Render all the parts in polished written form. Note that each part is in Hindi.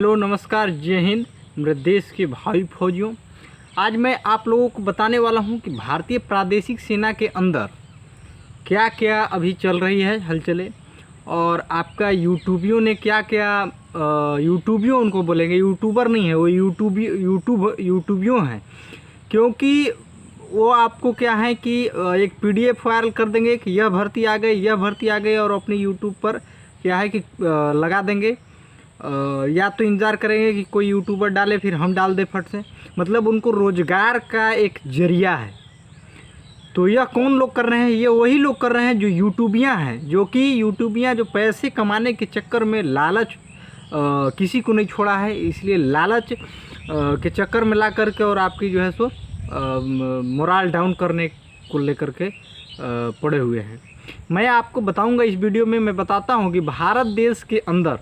हेलो नमस्कार, जय हिंद। मेरे देश के भाई फौजियों, आज मैं आप लोगों को बताने वाला हूं कि भारतीय प्रादेशिक सेना के अंदर क्या क्या अभी चल रही है हलचलें, और आपका यूट्यूबियों ने क्या क्या यूट्यूबियों उनको बोलेंगे, यूट्यूबर नहीं है वो, यूट्यूबियों हैं। क्योंकि वो आपको क्या है कि एक पीडीएफ वायरल कर देंगे कि यह भर्ती आ गई, यह भर्ती आ गई, और अपने यूट्यूब पर क्या है कि लगा देंगे। या तो इंतज़ार करेंगे कि कोई यूट्यूबर डाले फिर हम डाल दे फट से। मतलब उनको रोज़गार का एक जरिया है। तो यह कौन लोग कर रहे हैं? ये वही लोग कर रहे हैं जो यूट्यूबियाँ हैं, जो कि यूट्यूबियाँ जो पैसे कमाने के चक्कर में लालच किसी को नहीं छोड़ा है, इसलिए लालच के चक्कर में ला करके और आपकी जो है सो मोरल डाउन करने को लेकर के पड़े हुए हैं। मैं आपको बताऊंगा इस वीडियो में, मैं बताता हूं कि भारत देश के अंदर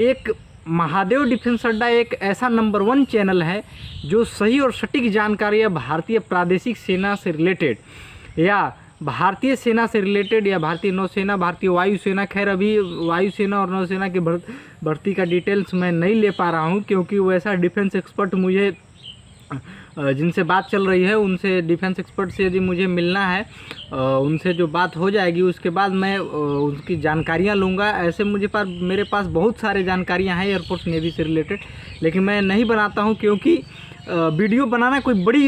एक महादेव डिफेंस अड्डा एक ऐसा नंबर 1 चैनल है जो सही और सटीक जानकारियाँ भारतीय प्रादेशिक सेना से रिलेटेड या भारतीय सेना से रिलेटेड या भारतीय नौसेना, भारतीय वायुसेना, खैर अभी वायुसेना और नौसेना की भर्ती का डिटेल्स मैं नहीं ले पा रहा हूँ, क्योंकि वैसा डिफेंस एक्सपर्ट मुझे जिनसे बात चल रही है उनसे, डिफेंस एक्सपर्ट से यदि मुझे मिलना है, उनसे जो बात हो जाएगी उसके बाद मैं उनकी जानकारियां लूँगा। ऐसे मेरे पास बहुत सारे जानकारियां हैं एयरफोर्स नेवी से रिलेटेड, लेकिन मैं नहीं बनाता हूं क्योंकि वीडियो बनाना कोई बड़ी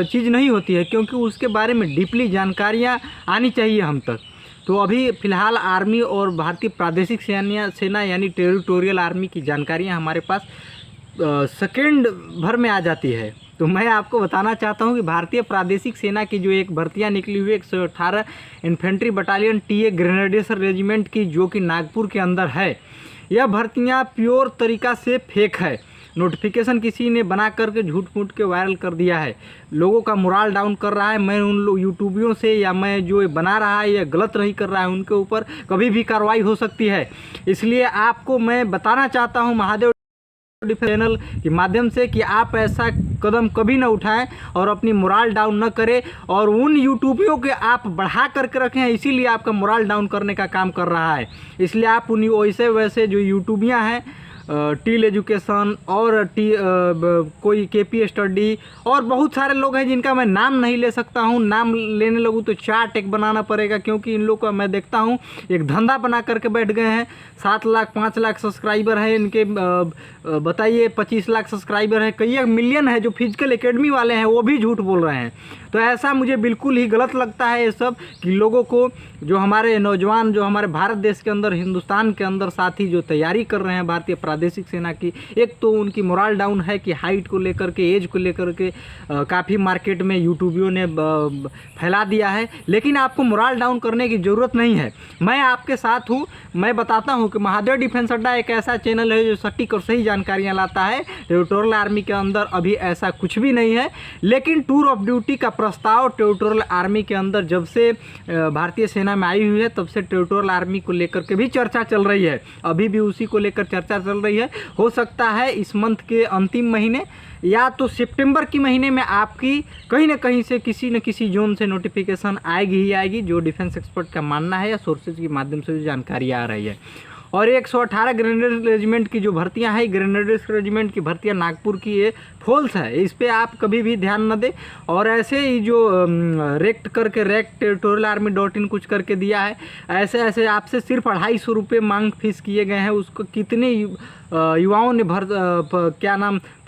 चीज़ नहीं होती है, क्योंकि उसके बारे में डीपली जानकारियाँ आनी चाहिए हम तक। तो अभी फ़िलहाल आर्मी और भारतीय प्रादेशिक सेना यानी टेरिटोरियल आर्मी की जानकारियाँ हमारे पास सेकेंड भर में आ जाती है। तो मैं आपको बताना चाहता हूं कि भारतीय प्रादेशिक सेना की जो एक भर्तियां निकली हुई 118 infantry battalion TA grenadiers regiment की, जो कि नागपुर के अंदर है, यह भर्तियां प्योर तरीका से फेक है। नोटिफिकेशन किसी ने बना करके झूठ मूठ के वायरल कर दिया है, लोगों का मोरल डाउन कर रहा है। मैं उन यूट्यूबियों से, या मैं जो बना रहा है या गलत नहीं कर रहा है, उनके ऊपर कभी भी कार्रवाई हो सकती है। इसलिए आपको मैं बताना चाहता हूँ महादेव चैनल के माध्यम से कि आप ऐसा कदम कभी न उठाएं और अपनी मोरल डाउन न करें, और उन यूट्यूबियों के आप बढ़ा करके रखें हैं, इसीलिए आपका मोरल डाउन करने का काम कर रहा है। इसलिए आप उन वैसे जो यूट्यूबियाँ हैं, टील एजुकेशन और कोई केपी स्टडी और बहुत सारे लोग हैं जिनका मैं नाम नहीं ले सकता हूं, नाम लेने लगूं तो चार्ट एक बनाना पड़ेगा, क्योंकि इन लोग का मैं देखता हूं एक धंधा बना करके बैठ गए हैं। 7 लाख 5 लाख सब्सक्राइबर हैं इनके, बताइए 25 लाख सब्सक्राइबर हैं, कई मिलियन है। जो फिजिकल एकेडमी वाले हैं वो भी झूठ बोल रहे हैं। तो ऐसा मुझे बिल्कुल ही गलत लगता है ये सब, कि लोगों को, जो हमारे नौजवान, जो हमारे भारत देश के अंदर, हिंदुस्तान के अंदर साथी जो तैयारी कर रहे हैं भारतीय प्रादेशिक सेना की, एक तो उनकी मोरल डाउन है कि हाइट को लेकर के, एज को लेकर के काफ़ी मार्केट में यूट्यूबियों ने फैला दिया है। लेकिन आपको मोरल डाउन करने की ज़रूरत नहीं है, मैं आपके साथ हूँ। मैं बताता हूँ कि महादेव डिफेंस अड्डा एक ऐसा चैनल है जो सटीक और सही जानकारियाँ लाता है। टेरिटोरियल आर्मी के अंदर अभी ऐसा कुछ भी नहीं है, लेकिन टूर ऑफ ड्यूटी का प्रस्ताव टेरिटोरियल आर्मी के अंदर जब से भारतीय सेना में आई हुई है, तब से टेरिटोरियल आर्मी को लेकर के भी चर्चा चल रही है। अभी भी उसी को लेकर चर्चा चल रही है। हो सकता है इस मंथ के अंतिम महीने या तो सितंबर के महीने में आपकी कहीं ना कहीं से, किसी न किसी जोन से नोटिफिकेशन आएगी ही आएगी, जो डिफेंस एक्सपर्ट का मानना है या सोर्सेज के माध्यम से जो जानकारी आ रही है। और 118 ग्रेनेडियर्स रेजिमेंट की जो भर्तियां हैं, ग्रेनेडियर्स रेजिमेंट की भर्तियां नागपुर की, ये फॉल्स है, इस पे आप कभी भी ध्यान न दें। और ऐसे ही जो रेक्ट टेरिटोरियल आर्मी .in कुछ करके दिया है, ऐसे आपसे सिर्फ 250 रुपये मांग फीस किए गए हैं। उसको कितने युवाओं ने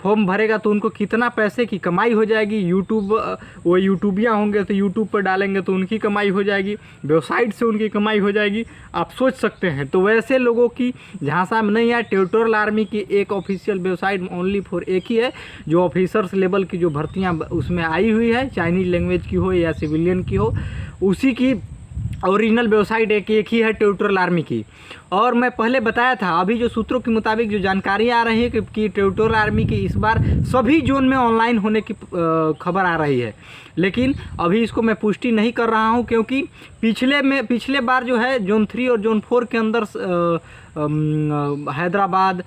फॉर्म भरेगा तो उनको कितना पैसे की कमाई हो जाएगी। वो यूट्यूबियाँ होंगे तो यूट्यूब पर डालेंगे तो उनकी कमाई हो जाएगी, वेबसाइट से उनकी कमाई हो जाएगी, आप सोच सकते हैं। तो वैसे लोगों की झांसा में नहीं है। टेरिटोरियल आर्मी की एक ऑफिशियल वेबसाइट ओनली फॉर एक ही है, जो ऑफिसर्स लेवल की जो भर्तियाँ उसमें आई हुई है, चाइनीज लैंग्वेज की हो या सिविलियन की हो, उसी की ओरिजिनल वेबसाइट एक ही है टेरिटोरियल आर्मी की। और मैं पहले बताया था, अभी जो सूत्रों के मुताबिक जो जानकारी आ रही है कि टेरिटोरियल आर्मी की इस बार सभी जोन में ऑनलाइन होने की खबर आ रही है, लेकिन अभी इसको मैं पुष्टि नहीं कर रहा हूं, क्योंकि पिछले बार जो है जोन 3 और जोन 4 के अंदर हैदराबाद,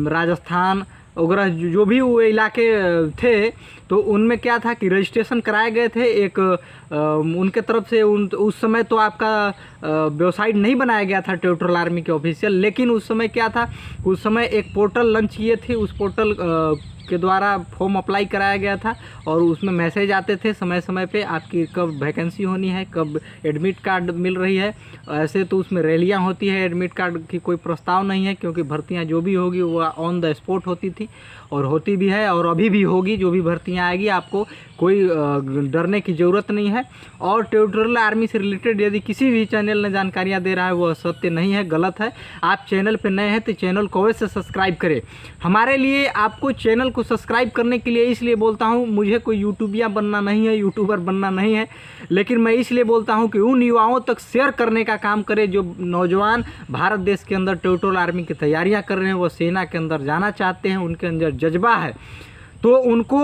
राजस्थान, वगैरह जो भी वो इलाके थे, तो उनमें क्या था कि रजिस्ट्रेशन कराए गए थे। एक उनके तरफ से उस समय तो आपका वेबसाइट नहीं बनाया गया था टेरिटोरियल आर्मी के ऑफिशियल, लेकिन उस समय क्या था, उस समय एक पोर्टल लॉन्च किए थे। उस पोर्टल के द्वारा फॉर्म अप्लाई कराया गया था और उसमें मैसेज आते थे समय समय पे आपकी कब वैकेंसी होनी है, कब एडमिट कार्ड मिल रही है। ऐसे तो उसमें रैलियां होती है, एडमिट कार्ड की कोई प्रस्ताव नहीं है, क्योंकि भर्तियां जो भी होगी वो ऑन द स्पॉट होती थी और होती भी है और अभी भी होगी। जो भी भर्तियां आएगी आपको कोई डरने की ज़रूरत नहीं है। और टेरिटोरियल आर्मी से रिलेटेड यदि किसी भी चैनल ने जानकारियाँ दे रहा है वो सत्य नहीं है, गलत है। आप चैनल पर नए हैं तो चैनल को अवश्य सब्सक्राइब करें। हमारे लिए आपको चैनल को सब्सक्राइब करने के लिए इसलिए बोलता हूँ, मुझे कोई यूट्यूबिया बनना नहीं है, यूट्यूबर बनना नहीं है, लेकिन मैं इसलिए बोलता हूँ कि उन युवाओं तक शेयर करने का काम करें जो नौजवान भारत देश के अंदर टेरिटोरियल आर्मी की तैयारियां कर रहे हैं, वो सेना के अंदर जाना चाहते हैं, उनके अंदर जज्बा है, तो उनको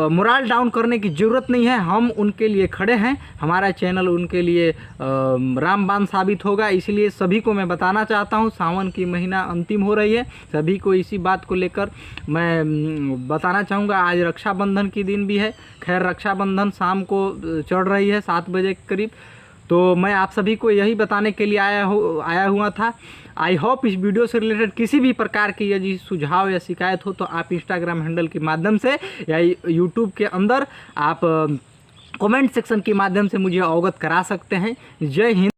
मोरल डाउन करने की ज़रूरत नहीं है। हम उनके लिए खड़े हैं, हमारा चैनल उनके लिए रामबाण साबित होगा। इसलिए सभी को मैं बताना चाहता हूं, सावन की महीना अंतिम हो रही है, सभी को इसी बात को लेकर मैं बताना चाहूँगा। आज रक्षाबंधन की दिन भी है, खैर रक्षाबंधन शाम को चढ़ रही है 7 बजे के करीब, तो मैं आप सभी को यही बताने के लिए आया हुआ था। आई होप इस वीडियो से रिलेटेड किसी भी प्रकार की यदि सुझाव या शिकायत हो तो आप इंस्टाग्राम हैंडल के माध्यम से या यूट्यूब के अंदर आप कमेंट सेक्शन के माध्यम से मुझे अवगत करा सकते हैं। जय हिंद।